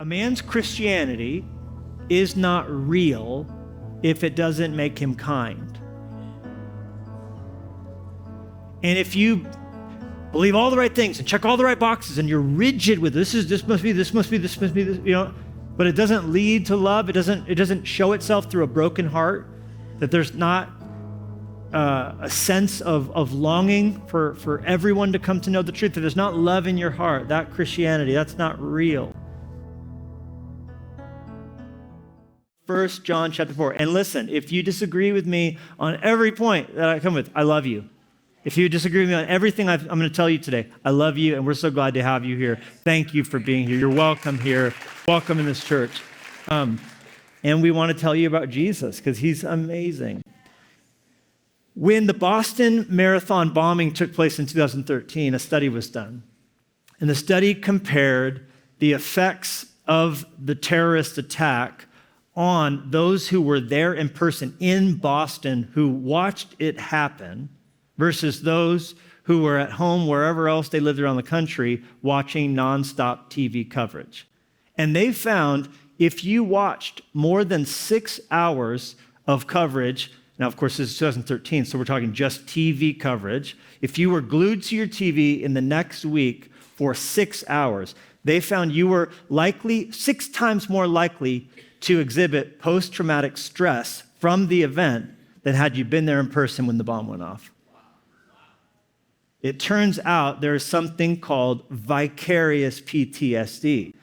A man's Christianity is not real if it doesn't make him kind. And if you believe all the right things and check all the right boxes and you're rigid with this must be this, but it doesn't lead to love, it doesn't show itself through a broken heart, that there's not a sense of longing for everyone to come to know the truth, that there's not love in your heart, that Christianity, that's not real. 1 John chapter 4. And listen, if you disagree with me on every point that I come with, I love you. If you disagree with me on everything I'm going to tell you today, I love you, and we're so glad to have you here. Thank you for being here. You're welcome here. Welcome in this church. And we want to tell you about Jesus because he's amazing. When the Boston Marathon bombing took place in 2013, a study was done. And the study compared the effects of the terrorist attack on those who were there in person in Boston who watched it happen versus those who were at home, wherever else they lived around the country, watching nonstop TV coverage. And they found if you watched more than 6 hours of coverage, now of course this is 2013, so we're talking just TV coverage, if you were glued to your TV in the next week for 6 hours, they found you were 6 times more likely to exhibit post-traumatic stress from the event than had you been there in person when the bomb went off. It turns out there is something called vicarious PTSD,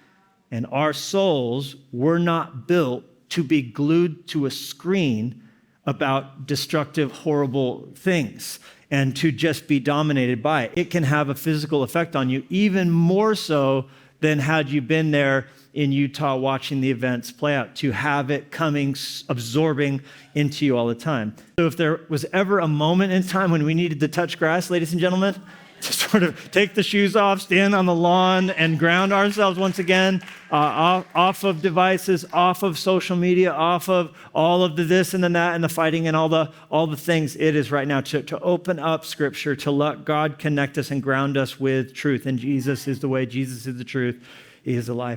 and our souls were not built to be glued to a screen about destructive, horrible things and to just be dominated by it. It can have a physical effect on you, even more so than had you been there in Utah watching the events play out, to have it coming, absorbing into you all the time. So if there was ever a moment in time when we needed to touch grass, ladies and gentlemen, to sort of take the shoes off, stand on the lawn, and ground ourselves once again, off of devices, off of social media, off of all of the this and the that and the fighting and all the things, it is right now to open up Scripture, to let God connect us and ground us with truth. And Jesus is the way, Jesus is the truth, He is the life.